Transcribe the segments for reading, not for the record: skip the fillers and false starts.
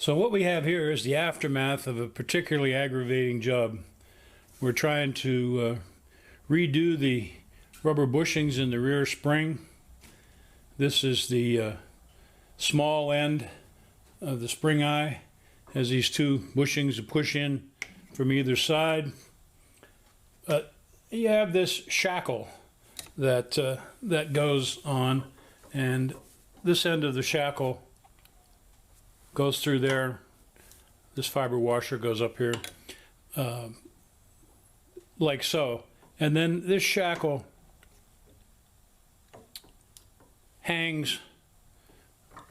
So what we have here is the aftermath of a particularly aggravating job. We're trying to redo the rubber bushings in the rear spring. This is the small end of the spring eye. Has these two bushings to push in from either side. You have this shackle that goes on, and this end of the shackle goes through there. This fiber washer goes up here, like so. And then this shackle hangs,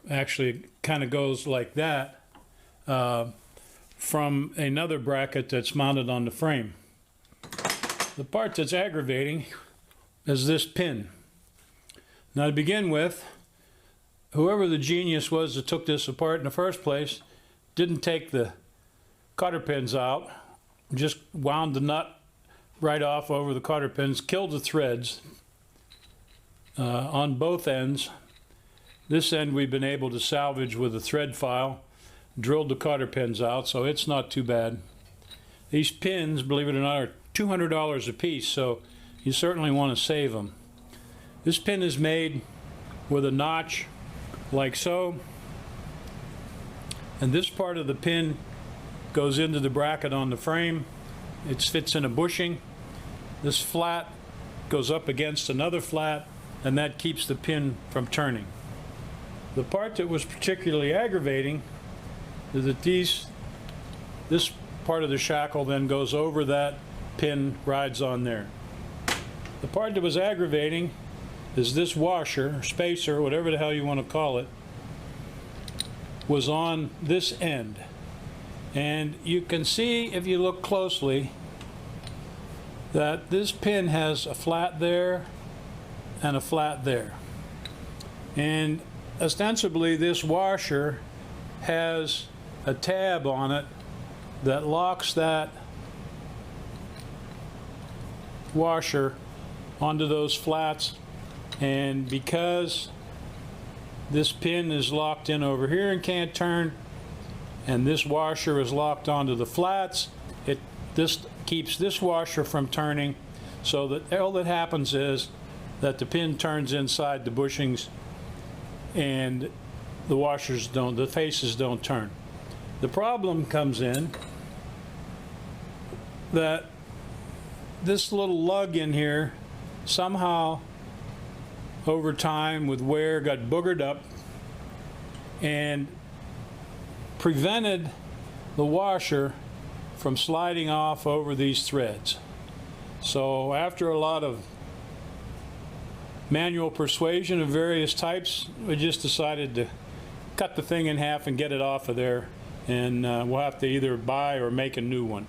actually kind of goes like that, from another bracket that's mounted on the frame. The part that's aggravating is this pin. Now, to begin with, whoever the genius was that took this apart in the first place didn't take the cotter pins out, just wound the nut right off over the cotter pins, killed the threads on both ends. This end we've been able to salvage with a thread file, drilled the cotter pins out, so it's not too bad. These pins, believe it or not, are $200 a piece, so you certainly want to save them. This pin is made with a notch like so, and this part of the pin goes into the bracket on the frame. It fits in a bushing. This flat goes up against another flat, and that keeps the pin from turning. The part that was particularly aggravating is that this part of the shackle then goes over that pin, rides on there. The part that was aggravating is this washer, spacer, whatever the hell you want to call it, was on this end. And you can see, if you look closely, that this pin has a flat there and a flat there. And ostensibly this washer has a tab on it that locks that washer onto those flats, and because this pin is locked in over here and can't turn, and this washer is locked onto the flats, this keeps this washer from turning, so that all that happens is that the pin turns inside the bushings and the faces don't turn. The problem comes in that this little lug in here somehow over time with wear got boogered up and prevented the washer from sliding off over these threads. So after a lot of manual persuasion of various types, we just decided to cut the thing in half and get it off of there, and we'll have to either buy or make a new one.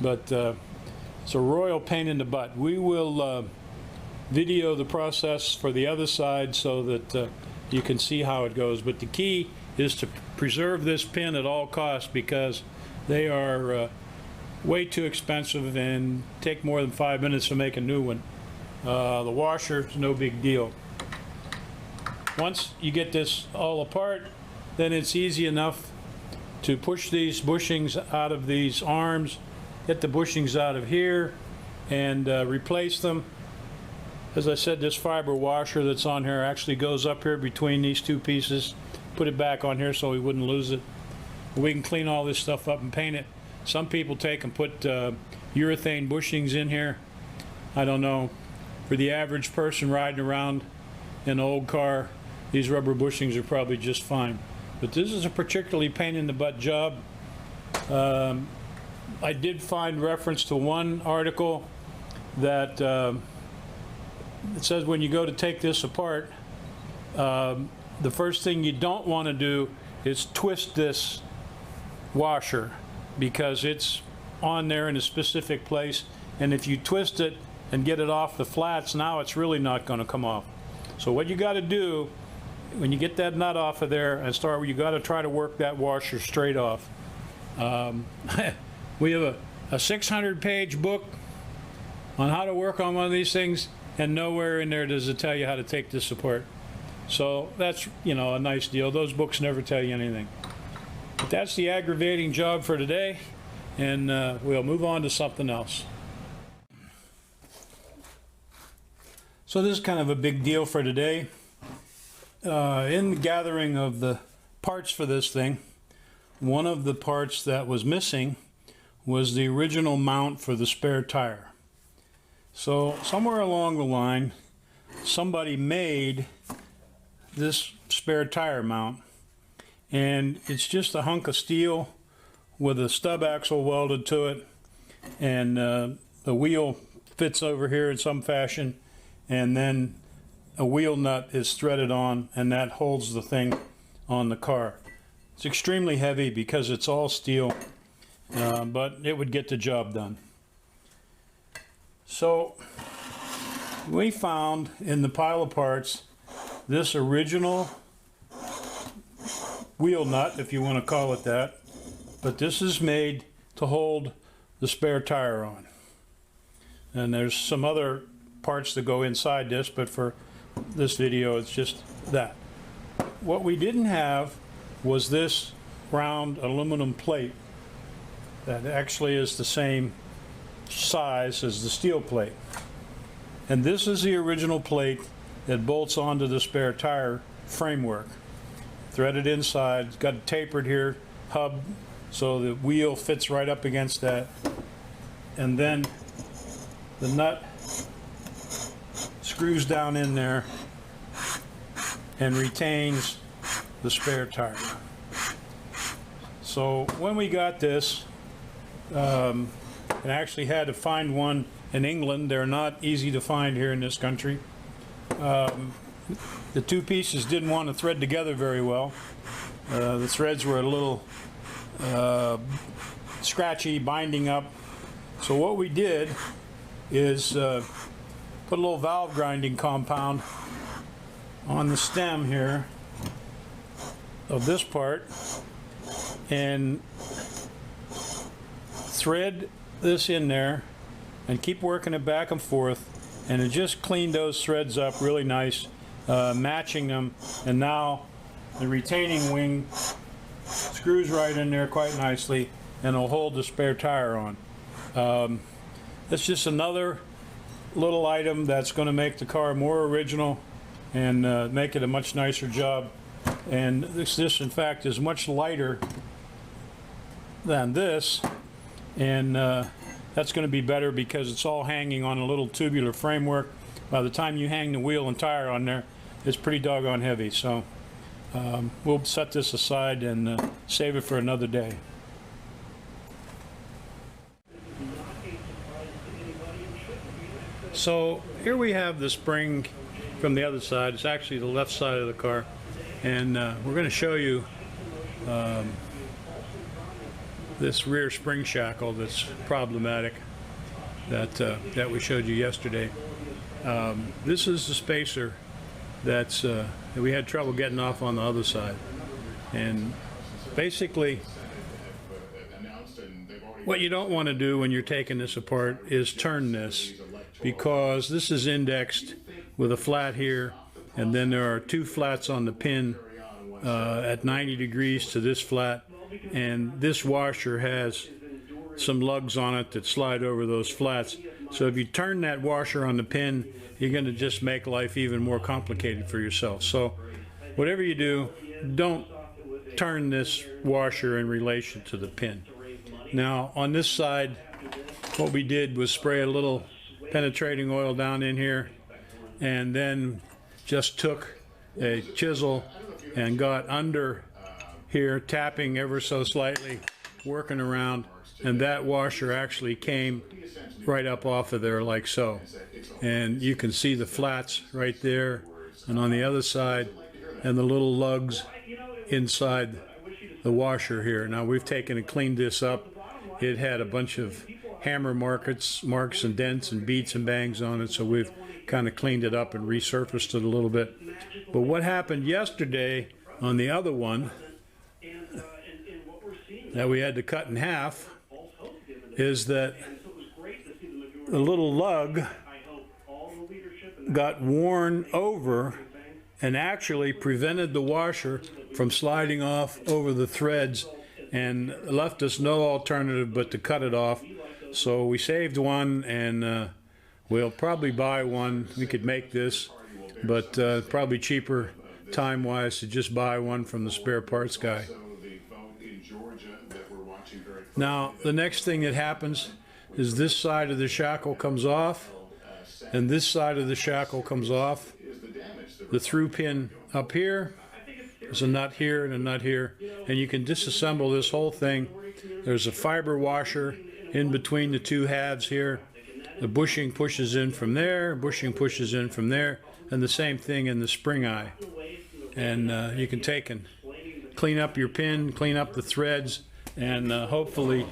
But it's a royal pain in the butt. We will video the process for the other side so that you can see how it goes. But the key is to preserve this pin at all costs, because they are way too expensive and take more than 5 minutes to make a new one. The washer is no big deal. Once you get this all apart, then it's easy enough to push these bushings out of these arms, get the bushings out of here, and replace them. As I said, this fiber washer that's on here actually goes up here between these two pieces. Put it back on here so we wouldn't lose it. We can clean all this stuff up and paint it. Some people take and put urethane bushings in here. I don't know. For the average person riding around in an old car, these rubber bushings are probably just fine. But this is a particularly pain in the butt job. I did find reference to one article that it says when you go to take this apart, the first thing you don't want to do is twist this washer, because it's on there in a specific place, and if you twist it and get it off the flats, now it's really not going to come off. So what you got to do when you get that nut off of there and you got to try to work that washer straight off. We have a 600-page book on how to work on one of these things, and nowhere in there does it tell you how to take this apart. So that's, a nice deal. Those books never tell you anything. But that's the aggravating job for today, and we'll move on to something else. So this is kind of a big deal for today. In the gathering of the parts for this thing, one of the parts that was missing was the original mount for the spare tire. So somewhere along the line, somebody made this spare tire mount, and it's just a hunk of steel with a stub axle welded to it, and the wheel fits over here in some fashion, and then a wheel nut is threaded on, and that holds the thing on the car. It's extremely heavy because it's all steel, but it would get the job done. So we found in the pile of parts this original wheel nut, if you want to call it that, but this is made to hold the spare tire on. And there's some other parts that go inside this, but for this video it's just that. What we didn't have was this round aluminum plate that actually is the same size as the steel plate. And this is the original plate that bolts onto the spare tire framework. Threaded inside, it's got a tapered here hub so the wheel fits right up against that. And then the nut screws down in there and retains the spare tire. So when we got this, I actually had to find one in England. They're not easy to find here in this country. The two pieces didn't want to thread together very well. The threads were a little scratchy, binding up. So what we did is put a little valve grinding compound on the stem here of this part and thread this in there and keep working it back and forth, and it just cleaned those threads up really nice, matching them, and now the retaining wing screws right in there quite nicely and it'll hold the spare tire on. It's just another little item that's going to make the car more original and make it a much nicer job. And this in fact is much lighter than this, and that's going to be better because it's all hanging on a little tubular framework. By the time you hang the wheel and tire on there, it's pretty doggone heavy. So we'll set this aside and save it for another day. So here we have the spring from the other side. It's actually the left side of the car, and we're going to show you this rear spring shackle that's problematic that we showed you yesterday. This is the spacer that we had trouble getting off on the other side, and basically what you don't want to do when you're taking this apart is turn this, because this is indexed with a flat here, and then there are two flats on the pin at 90 degrees to this flat, and this washer has some lugs on it that slide over those flats. So if you turn that washer on the pin, you're going to just make life even more complicated for yourself. So whatever you do, don't turn this washer in relation to the pin. Now on this side, what we did was spray a little penetrating oil down in here, and then just took a chisel and got under here, tapping ever so slightly, working around, and that washer actually came right up off of there like so. And you can see the flats right there and on the other side, and the little lugs inside the washer here. Now we've taken and cleaned this up. It had a bunch of hammer marks and dents and beats and bangs on it, so we've kind of cleaned it up and resurfaced it a little bit. But what happened yesterday on the other one that we had to cut in half is that the little lug got worn over and actually prevented the washer from sliding off over the threads and left us no alternative but to cut it off. So we saved one, and we'll probably buy one. We could make this, but probably cheaper time-wise to just buy one from the spare parts guy. Now, the next thing that happens is this side of the shackle comes off, and this side of the shackle comes off. The through pin up here, there's a nut here and a nut here, and you can disassemble this whole thing. There's a fiber washer in between the two halves here. The bushing pushes in from there, bushing pushes in from there, and the same thing in the spring eye. And you can take and clean up your pin, clean up the threads, and hopefully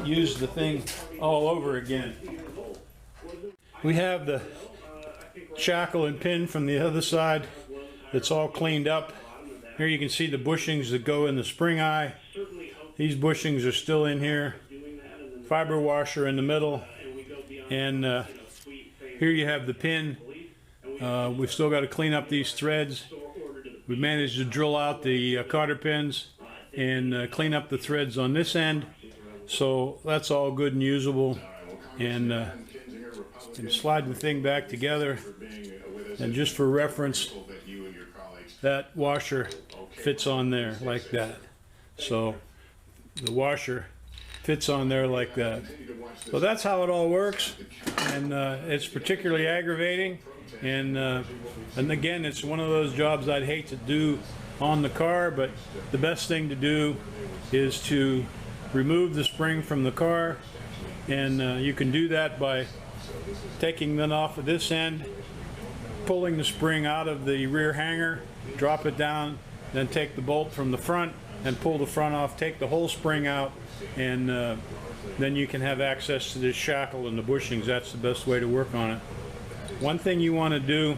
use the thing all over again. We have the shackle and pin from the other side. It's all cleaned up. Here you can see the bushings that go in the spring eye. These bushings are still in here. Fiber washer in the middle. And here you have the pin. We've still got to clean up these threads. We managed to drill out the cotter pins and clean up the threads on this end. So that's all good and usable. And slide the thing back together. And just for reference, that washer fits on there like that. So the washer fits on there like that. So that's how it all works, and it's particularly aggravating. And again, it's one of those jobs I'd hate to do on the car, but the best thing to do is to remove the spring from the car, and you can do that by taking them off of this end, pulling the spring out of the rear hanger, drop it down, then take the bolt from the front and pull the front off, take the whole spring out, and then you can have access to this shackle and the bushings. That's the best way to work on it. One thing you want to do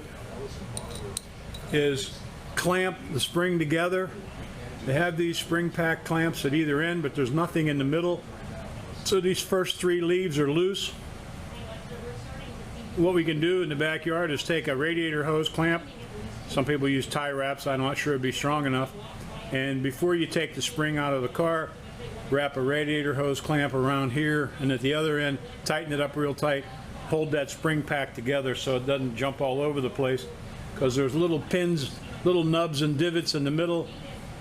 is clamp the spring together. They have these spring pack clamps at either end, but there's nothing in the middle. So these first three leaves are loose. What we can do in the backyard is take a radiator hose clamp. Some people use tie wraps. I'm not sure it'd be strong enough. And before you take the spring out of the car, wrap a radiator hose clamp around here, and at the other end, tighten it up real tight. Hold that spring pack together so it doesn't jump all over the place, because there's little pins, little nubs and divots in the middle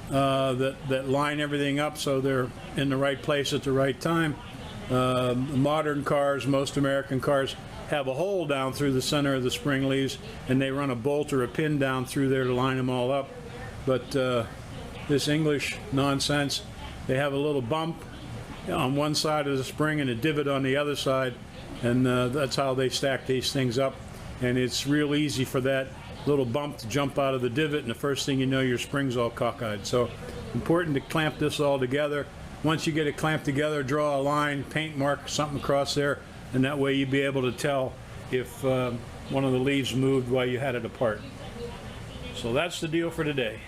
that line everything up so they're in the right place at the right time. Modern cars, most American cars, have a hole down through the center of the spring leaves, and they run a bolt or a pin down through there to line them all up. But this English nonsense, they have a little bump on one side of the spring and a divot on the other side, and that's how they stack these things up. And it's real easy for that little bump to jump out of the divot, and the first thing you know, your spring's all cockeyed. So important to clamp this all together. Once you get it clamped together, draw a line, paint mark something across there, and that way you'd be able to tell if one of the leaves moved while you had it apart. So that's the deal for today.